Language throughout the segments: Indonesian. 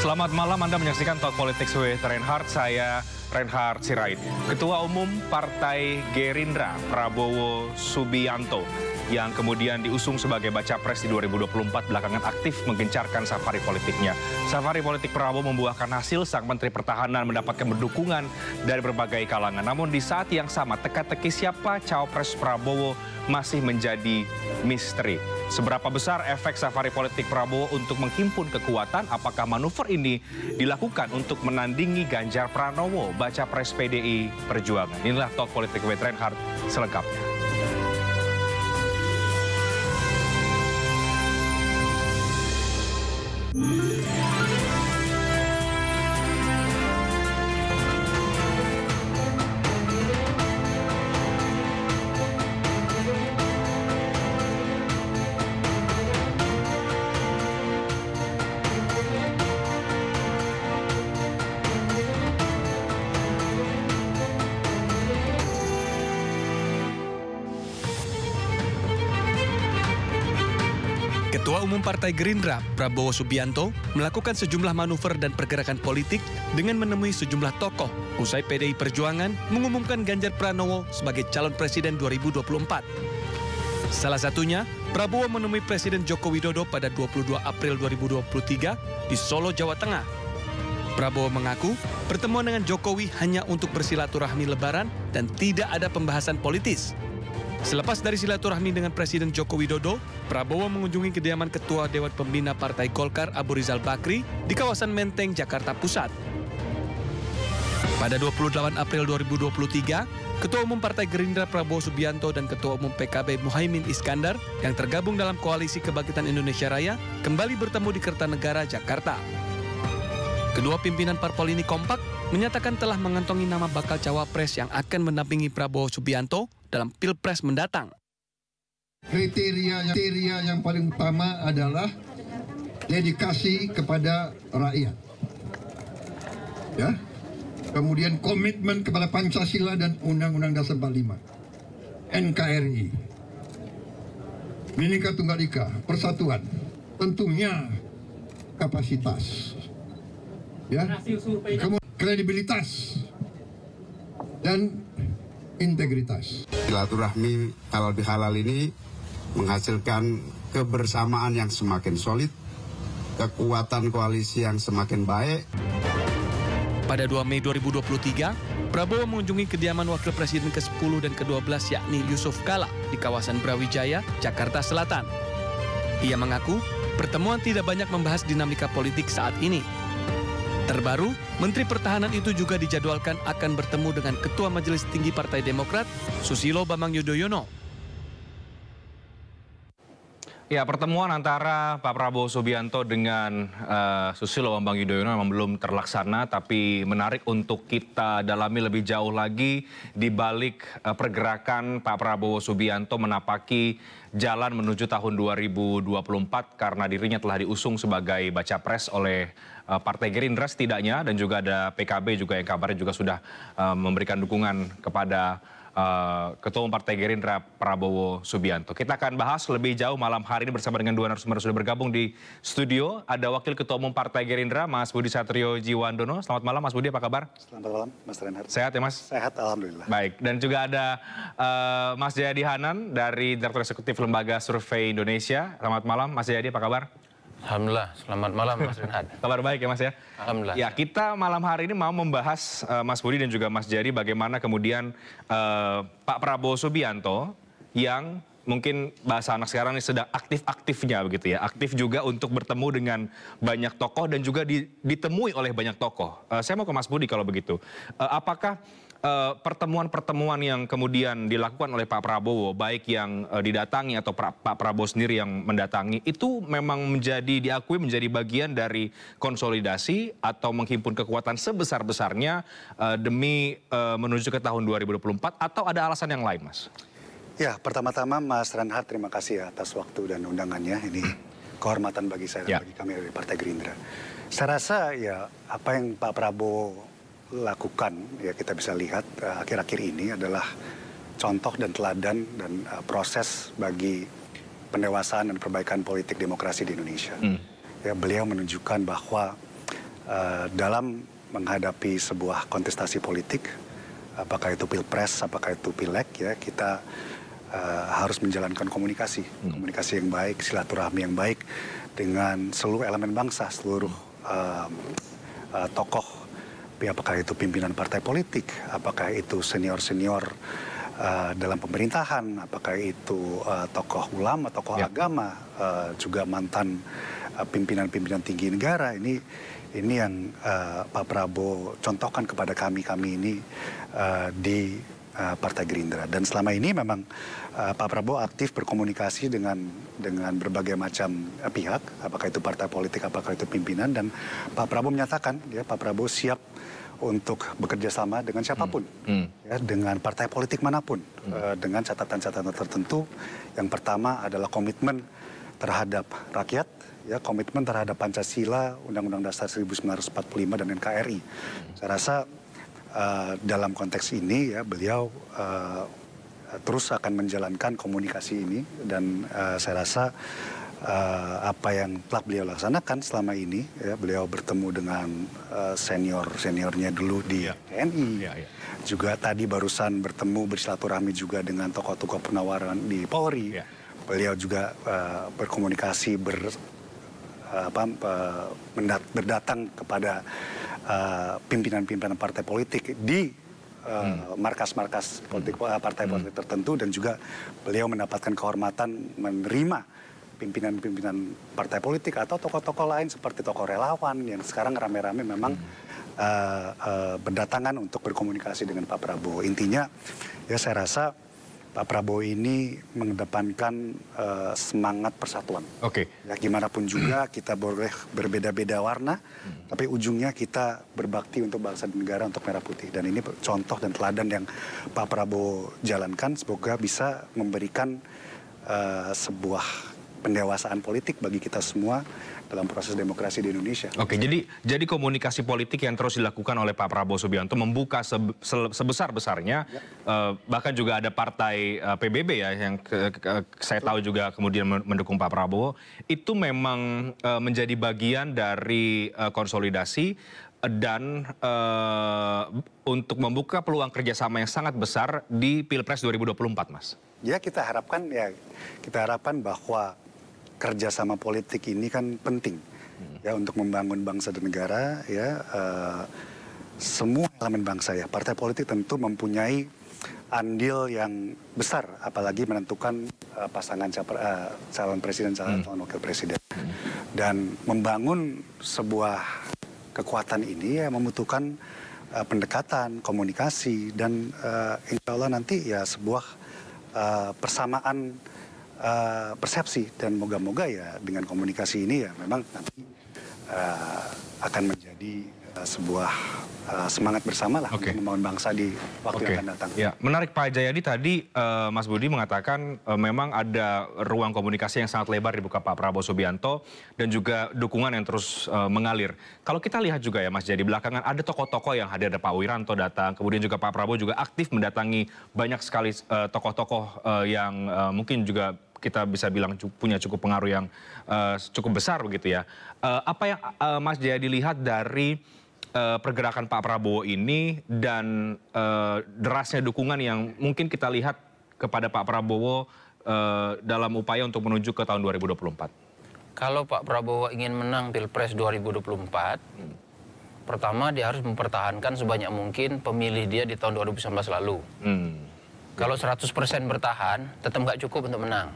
Selamat malam, Anda menyaksikan Talk Politics with Reinhard. Saya Reinhard Sirait. Ketua Umum Partai Gerindra, Prabowo Subianto, yang kemudian diusung sebagai baca pres di 2024 belakangan aktif menggencarkan safari politiknya. Safari politik Prabowo membuahkan hasil, sang Menteri Pertahanan mendapatkan dukungan dari berbagai kalangan. Namun di saat yang sama, teka-teki siapa cawapres Prabowo masih menjadi misteri. Seberapa besar efek safari politik Prabowo untuk menghimpun kekuatan? Apakah manuver ini dilakukan untuk menandingi Ganjar Pranowo, baca pres PDI Perjuangan? Inilah Talk Politik with Reinhard selengkapnya. Ketua Umum Partai Gerindra, Prabowo Subianto, melakukan sejumlah manuver dan pergerakan politik dengan menemui sejumlah tokoh usai PDI Perjuangan mengumumkan Ganjar Pranowo sebagai calon presiden 2024. Salah satunya, Prabowo menemui Presiden Joko Widodo pada 22 April 2023 di Solo, Jawa Tengah. Prabowo mengaku pertemuan dengan Jokowi hanya untuk bersilaturahmi lebaran dan tidak ada pembahasan politis. Selepas dari silaturahmi dengan Presiden Joko Widodo, Prabowo mengunjungi kediaman Ketua Dewan Pembina Partai Golkar Abu Rizal Bakri di kawasan Menteng, Jakarta Pusat. Pada 28 April 2023, Ketua Umum Partai Gerindra Prabowo Subianto dan Ketua Umum PKB Muhaimin Iskandar yang tergabung dalam Koalisi Kebangkitan Indonesia Raya kembali bertemu di Kertanegara, Jakarta. Kedua pimpinan parpol ini kompak menyatakan telah mengantongi nama bakal cawapres yang akan mendampingi Prabowo Subianto dalam Pilpres mendatang. Kriteria yang paling utama adalah dedikasi kepada rakyat. Ya. Kemudian komitmen kepada Pancasila dan Undang-Undang Dasar 45. NKRI. Bhinneka Tunggal Ika, persatuan. Tentunya kapasitas. Ya. Kredibilitas dan integritas. Silaturahmi halal bihalal ini menghasilkan kebersamaan yang semakin solid, kekuatan koalisi yang semakin baik. Pada 2 Mei 2023, Prabowo mengunjungi kediaman Wakil Presiden ke-10 dan ke-12 yakni Yusuf Kala di kawasan Brawijaya, Jakarta Selatan. Ia mengaku pertemuan tidak banyak membahas dinamika politik saat ini. Terbaru, Menteri Pertahanan itu juga dijadwalkan akan bertemu dengan Ketua Majelis Tinggi Partai Demokrat, Susilo Bambang Yudhoyono. Ya, pertemuan antara Pak Prabowo Subianto dengan Susilo Bambang Yudhoyono memang belum terlaksana, tapi menarik untuk kita dalami lebih jauh lagi di balik pergerakan Pak Prabowo Subianto menapaki jalan menuju tahun 2024 karena dirinya telah diusung sebagai baca pres oleh Partai Gerindra setidaknya, dan juga ada PKB juga yang kabarnya juga sudah memberikan dukungan kepada Ketua Umum Partai Gerindra Prabowo Subianto. Kita akan bahas lebih jauh malam hari ini bersama dengan dua narasumber sudah bergabung di studio. Ada Wakil Ketua Umum Partai Gerindra, Mas Budi Satrio Jiwandono. Selamat malam, Mas Budi, apa kabar? Selamat malam, Mas Reinhard. Sehat ya, Mas? Sehat, alhamdulillah. Baik, dan juga ada Mas Jayadi Hanan dari Direktur Eksekutif Lembaga Survei Indonesia. Selamat malam, Mas Jayadi, apa kabar? Alhamdulillah, selamat malam Mas Reinhard. Kabar baik ya Mas ya? Alhamdulillah. Ya, kita malam hari ini mau membahas Mas Budi dan juga Mas Jayadi bagaimana kemudian Pak Prabowo Subianto yang mungkin bahasa anak sekarang ini sedang aktif-aktifnya begitu ya. Aktif juga untuk bertemu dengan banyak tokoh dan juga ditemui oleh banyak tokoh. Saya mau ke Mas Budi kalau begitu. Apakah pertemuan-pertemuan yang kemudian dilakukan oleh Pak Prabowo, baik yang didatangi atau Pak Prabowo sendiri yang mendatangi, itu memang diakui menjadi bagian dari konsolidasi atau menghimpun kekuatan sebesar-besarnya demi menuju ke tahun 2024, atau ada alasan yang lain, Mas? Ya, pertama-tama Mas Reinhard, terima kasih atas waktu dan undangannya. Ini kehormatan bagi saya dan bagi kami dari Partai Gerindra. Saya rasa ya apa yang Pak Prabowo lakukan, ya kita bisa lihat akhir-akhir ini adalah contoh dan teladan dan proses bagi pendewasaan dan perbaikan politik demokrasi di Indonesia. Ya, beliau menunjukkan bahwa dalam menghadapi sebuah kontestasi politik, apakah itu pilpres, apakah itu pileg, ya kita harus menjalankan komunikasi yang baik, silaturahmi yang baik dengan seluruh elemen bangsa, seluruh tokoh, apakah itu pimpinan partai politik, apakah itu senior-senior dalam pemerintahan, apakah itu tokoh ulama, tokoh agama, juga mantan pimpinan-pimpinan tinggi negara. Ini yang Pak Prabowo contohkan kepada kami ini di Partai Gerindra. Dan selama ini memang Pak Prabowo aktif berkomunikasi dengan berbagai macam pihak, apakah itu partai politik, apakah itu pimpinan, dan Pak Prabowo menyatakan, ya, Pak Prabowo siap untuk bekerja sama dengan siapapun, ya, dengan partai politik manapun, dengan catatan-catatan tertentu. Yang pertama adalah komitmen terhadap rakyat, ya, komitmen terhadap Pancasila, Undang-Undang Dasar 1945 dan NKRI. Saya rasa dalam konteks ini, ya, beliau terus akan menjalankan komunikasi ini, dan saya rasa apa yang telah beliau laksanakan selama ini, ya, beliau bertemu dengan seniornya dulu di TNI, juga tadi barusan bertemu bersilaturahmi juga dengan tokoh-tokoh penawaran di Polri. Beliau juga berkomunikasi berdatang kepada pimpinan-pimpinan partai politik di markas-markas politik, partai politik tertentu, dan juga beliau mendapatkan kehormatan menerima pimpinan-pimpinan partai politik atau tokoh-tokoh lain seperti tokoh relawan yang sekarang rame-rame memang berdatangan untuk berkomunikasi dengan Pak Prabowo. Intinya, ya, saya rasa Pak Prabowo ini mengedepankan semangat persatuan. Ya, gimana pun juga kita boleh berbeda-beda warna, tapi ujungnya kita berbakti untuk bangsa dan negara, untuk merah putih. Dan ini contoh dan teladan yang Pak Prabowo jalankan. Semoga bisa memberikan sebuah pendewasaan politik bagi kita semua dalam proses demokrasi di Indonesia. Jadi komunikasi politik yang terus dilakukan oleh Pak Prabowo Subianto membuka sebesar-besarnya, bahkan juga ada partai PBB, ya, yang saya tahu juga kemudian mendukung Pak Prabowo, itu memang menjadi bagian dari konsolidasi dan untuk membuka peluang kerjasama yang sangat besar di Pilpres 2024, Mas. Ya, kita harapkan bahwa kerjasama politik ini kan penting, ya, untuk membangun bangsa dan negara, ya. Semua elemen bangsa, ya, partai politik tentu mempunyai andil yang besar, apalagi menentukan pasangan calon presiden, calon wakil presiden. Dan membangun sebuah kekuatan ini, ya, membutuhkan pendekatan, komunikasi, dan insya Allah nanti, ya, sebuah persamaan persepsi, dan moga-moga, ya, dengan komunikasi ini, ya, memang nanti akan menjadi sebuah semangat bersama lah untuk membangun bangsa di waktu yang akan datang. Ya, menarik Pak Jayadi tadi Mas Budi mengatakan memang ada ruang komunikasi yang sangat lebar dibuka Pak Prabowo Subianto dan juga dukungan yang terus mengalir. Kalau kita lihat juga, ya, Mas Jayadi, belakangan ada tokoh-tokoh yang hadir, ada Pak Wiranto datang, kemudian juga Pak Prabowo juga aktif mendatangi banyak sekali tokoh-tokoh yang mungkin juga kita bisa bilang punya cukup pengaruh yang cukup besar begitu, ya. Apa yang Mas Jayadi lihat dari pergerakan Pak Prabowo ini dan derasnya dukungan yang mungkin kita lihat kepada Pak Prabowo dalam upaya untuk menuju ke tahun 2024? Kalau Pak Prabowo ingin menang Pilpres 2024, pertama dia harus mempertahankan sebanyak mungkin pemilih dia di tahun 2019 lalu. Kalau 100% bertahan, tetap nggak cukup untuk menang.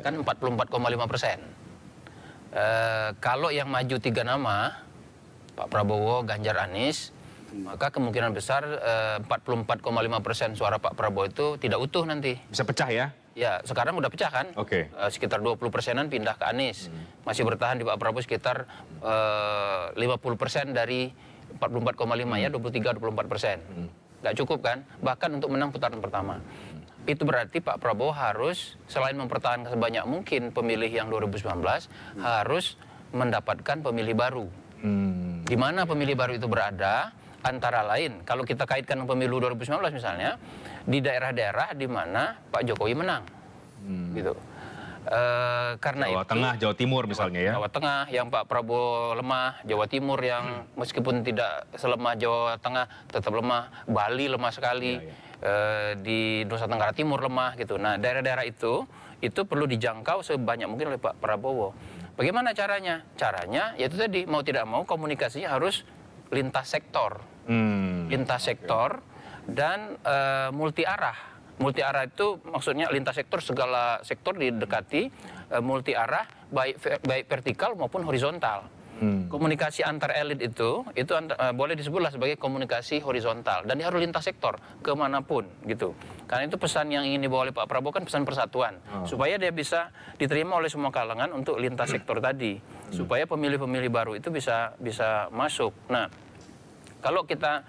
Kan 44,5%. Kalau yang maju 3 nama, Pak Prabowo, Ganjar, Anies, maka kemungkinan besar 44,5% suara Pak Prabowo itu tidak utuh nanti. Bisa pecah, ya? Ya, sekarang udah pecah kan? Sekitar 20%-an pindah ke Anies. Masih bertahan di Pak Prabowo sekitar 50% dari 44,5, ya, 23-24%. Nggak cukup kan? Bahkan untuk menang putaran pertama. Itu berarti Pak Prabowo harus, selain mempertahankan sebanyak mungkin pemilih yang 2019, harus mendapatkan pemilih baru. Di mana pemilih baru itu berada? Antara lain, kalau kita kaitkan pemilu 2019 misalnya, di daerah-daerah di mana Pak Jokowi menang. Gitu. Karena Jawa Tengah, Jawa Timur misalnya ya. Jawa Tengah yang Pak Prabowo lemah, Jawa Timur yang meskipun tidak selemah Jawa Tengah tetap lemah, Bali lemah sekali, di Nusa Tenggara Timur lemah gitu. Nah daerah-daerah itu perlu dijangkau sebanyak mungkin oleh Pak Prabowo. Bagaimana caranya? Caranya yaitu tadi mau tidak mau komunikasinya harus lintas sektor, lintas sektor dan multi arah. Multi arah itu maksudnya lintas sektor, segala sektor didekati, multi arah baik vertikal maupun horizontal. Komunikasi antar elit itu boleh disebutlah sebagai komunikasi horizontal dan dia harus lintas sektor kemanapun gitu. Karena itu pesan yang ingin dibawa oleh Pak Prabowo kan pesan persatuan, supaya dia bisa diterima oleh semua kalangan untuk lintas sektor tadi, supaya pemilih-pemilih baru itu bisa masuk. Nah, kalau kita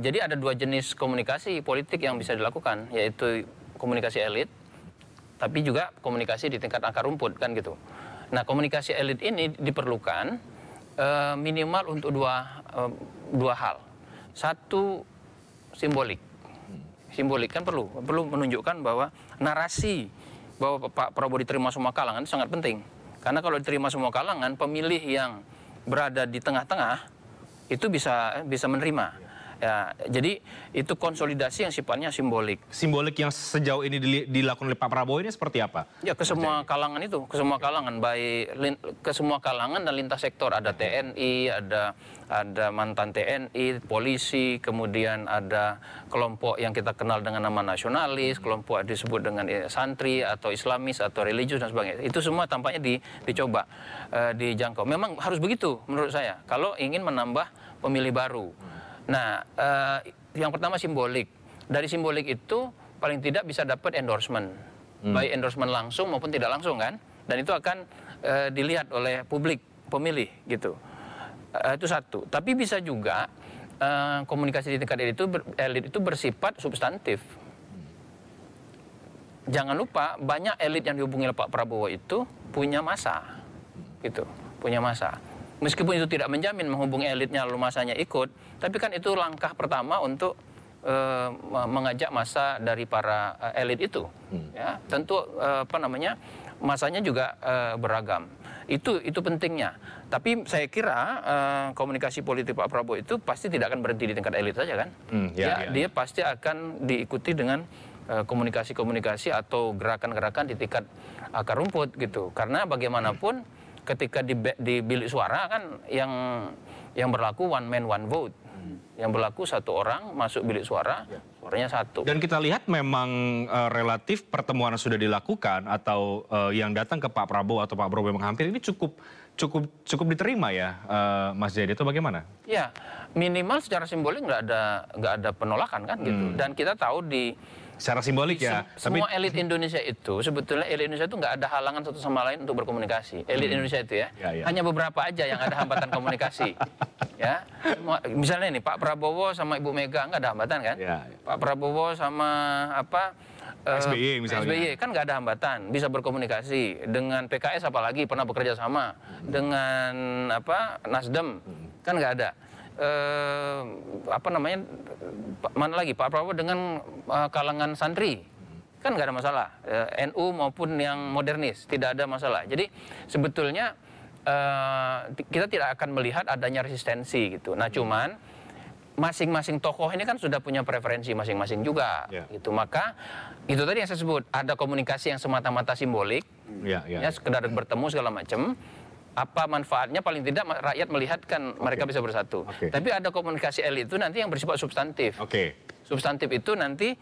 jadi ada dua jenis komunikasi politik yang bisa dilakukan, yaitu komunikasi elit, tapi juga komunikasi di tingkat akar rumput kan gitu. Nah komunikasi elit ini diperlukan minimal untuk dua hal. Satu, simbolik. Simbolik kan perlu menunjukkan bahwa narasi bahwa Pak Prabowo diterima semua kalangan itu sangat penting. Karena kalau diterima semua kalangan, pemilih yang berada di tengah-tengah itu bisa menerima. Ya, jadi itu konsolidasi yang sifatnya simbolik. Simbolik yang sejauh ini dilakukan oleh Pak Prabowo ini seperti apa? Ya ke semua kalangan itu, ke semua kalangan, ke semua kalangan dan lintas sektor. Ada TNI, ada mantan TNI, polisi, kemudian ada kelompok yang kita kenal dengan nama nasionalis, kelompok disebut dengan santri atau Islamis atau religius dan sebagainya. Itu semua tampaknya dicoba dijangkau. Memang harus begitu menurut saya kalau ingin menambah pemilih baru. Nah, yang pertama simbolik. Dari simbolik itu paling tidak bisa dapat endorsement. Baik endorsement langsung maupun tidak langsung kan. Dan itu akan dilihat oleh publik, pemilih gitu. Itu satu. Tapi bisa juga komunikasi di tingkat elit itu bersifat substantif. Jangan lupa banyak elit yang dihubungi oleh Pak Prabowo itu punya masa. Gitu, punya masa. Meskipun itu tidak menjamin menghubungi elitnya lalu masanya ikut, tapi kan itu langkah pertama untuk mengajak massa dari para elit itu. Ya, tentu masanya juga beragam. Itu pentingnya. Tapi saya kira komunikasi politik Pak Prabowo itu pasti tidak akan berhenti di tingkat elit saja kan. Dia pasti akan diikuti dengan komunikasi-komunikasi atau gerakan-gerakan di tingkat akar rumput gitu. Karena bagaimanapun ketika di bilik suara kan yang berlaku one man one vote. Yang berlaku satu orang masuk bilik suara, suaranya satu. Dan kita lihat memang relatif pertemuan yang sudah dilakukan atau yang datang ke Pak Prabowo atau Pak Prabowo yang menghampiri ini cukup diterima ya, Mas Jayadi, itu bagaimana? Ya, minimal secara simbolik nggak ada penolakan kan gitu. Dan kita tahu secara simbolik ya. Semua elit Indonesia itu, sebetulnya elit Indonesia itu nggak ada halangan satu sama lain untuk berkomunikasi. Elit Indonesia itu ya. Hanya beberapa aja yang ada hambatan komunikasi. Ya, misalnya nih Pak Prabowo sama Ibu Mega nggak ada hambatan kan? Pak Prabowo sama SBY misalnya. SBY kan nggak ada hambatan, bisa berkomunikasi. Dengan PKS apalagi pernah bekerja sama. Dengan Nasdem kan nggak ada. Mana lagi Pak Prabowo dengan kalangan santri kan nggak ada masalah, NU maupun yang modernis tidak ada masalah. Jadi sebetulnya kita tidak akan melihat adanya resistensi gitu. Nah cuman masing-masing tokoh ini kan sudah punya preferensi masing-masing juga gitu. Maka itu tadi yang saya sebut, ada komunikasi yang semata-mata simbolik, ya sekedar bertemu segala macam. Apa manfaatnya, paling tidak rakyat melihat kan mereka bisa bersatu. Tapi ada komunikasi elit itu nanti yang bersifat substantif. Substantif itu nanti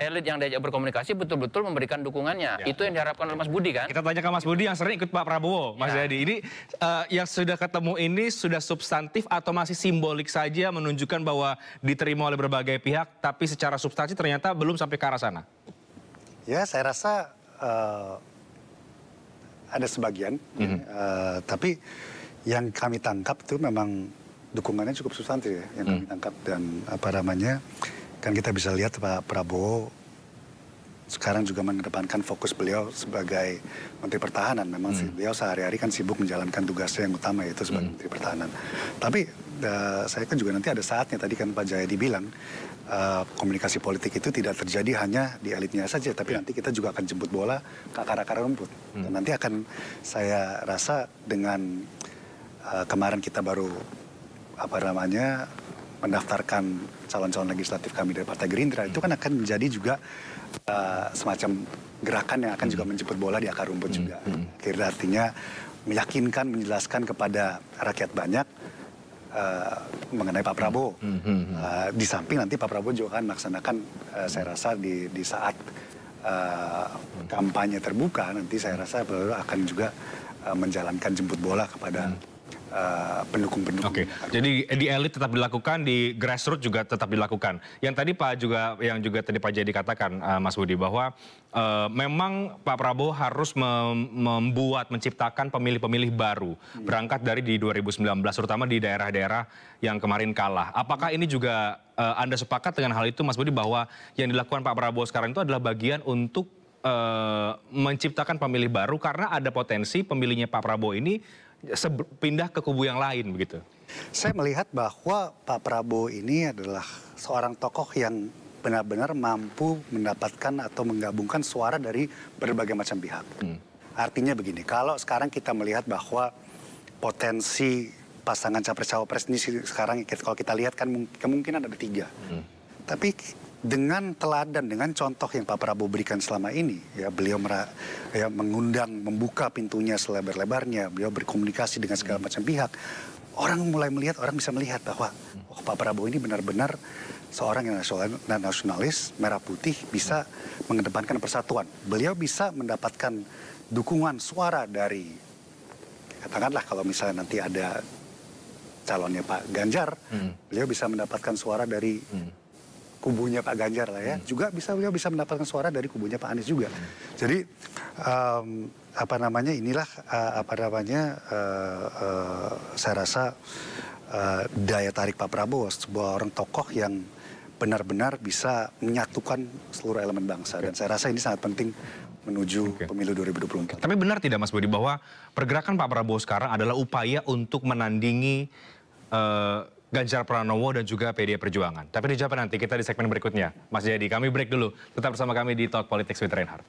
elit yang diajak berkomunikasi betul-betul memberikan dukungannya. Itu yang diharapkan oleh Mas Budi kan. Kita tanya ke Mas Budi yang sering ikut Pak Prabowo, Mas Jayadi. Ini yang sudah ketemu ini sudah substantif atau masih simbolik saja menunjukkan bahwa diterima oleh berbagai pihak, tapi secara substansi ternyata belum sampai ke arah sana? Ya, saya rasa ada sebagian, tapi yang kami tangkap itu memang dukungannya cukup substantif ya, yang kami tangkap. Dan kan kita bisa lihat Pak Prabowo sekarang juga mengedepankan fokus beliau sebagai Menteri Pertahanan. Memang beliau sehari-hari kan sibuk menjalankan tugasnya yang utama, yaitu sebagai Menteri Pertahanan. Tapi saya kan juga nanti ada saatnya, tadi kan Pak Jayadi bilang, komunikasi politik itu tidak terjadi hanya di elitnya saja, tapi nanti kita juga akan jemput bola ke akar-akar rumput. Dan nanti akan, saya rasa dengan kemarin kita baru mendaftarkan calon-calon legislatif kami dari Partai Gerindra, itu kan akan menjadi juga semacam gerakan yang akan juga menjemput bola di akar rumput juga. Kira artinya meyakinkan, menjelaskan kepada rakyat banyak mengenai Pak Prabowo. Di samping nanti Pak Prabowo juga akan melaksanakan, saya rasa di saat kampanye terbuka, nanti saya rasa Prabowo akan juga menjalankan jemput bola kepada pendukung-pendukung. Oke, jadi di elit tetap dilakukan, di grassroots juga tetap dilakukan. Yang tadi yang juga tadi Pak Jayadi katakan, Mas Budi, bahwa memang Pak Prabowo harus menciptakan pemilih-pemilih baru, berangkat dari di 2019, terutama di daerah-daerah yang kemarin kalah. Apakah ini juga Anda sepakat dengan hal itu, Mas Budi, bahwa yang dilakukan Pak Prabowo sekarang itu adalah bagian untuk menciptakan pemilih baru, karena ada potensi pemilihnya Pak Prabowo ini pindah ke kubu yang lain begitu? Saya melihat bahwa Pak Prabowo ini adalah seorang tokoh yang benar-benar mampu mendapatkan atau menggabungkan suara dari berbagai macam pihak. Artinya begini, kalau sekarang kita melihat bahwa potensi pasangan capres-cawapres ini sekarang kalau kita lihat kan kemungkinan ada 3. Tapi dengan teladan, dengan contoh yang Pak Prabowo berikan selama ini, ya beliau mengundang, membuka pintunya selebar-lebarnya, beliau berkomunikasi dengan segala macam pihak. Orang bisa melihat bahwa Pak Prabowo ini benar-benar seorang yang nasionalis, merah putih, bisa mengedepankan persatuan. Beliau bisa mendapatkan dukungan suara dari, katakanlah kalau misalnya nanti ada calonnya Pak Ganjar, beliau bisa mendapatkan suara dari kubunya Pak Ganjar lah ya, juga beliau bisa mendapatkan suara dari kubunya Pak Anies juga. Jadi saya rasa daya tarik Pak Prabowo, sebuah orang tokoh yang benar-benar bisa menyatukan seluruh elemen bangsa. Dan saya rasa ini sangat penting menuju pemilu 2024. Tapi benar tidak Mas Budi bahwa pergerakan Pak Prabowo sekarang adalah upaya untuk menandingi Ganjar Pranowo dan juga PDI Perjuangan? Tapi dijawab nanti kita di segmen berikutnya. Mas Jayadi, kami break dulu. Tetap bersama kami di Talk Politics with Reinhardt.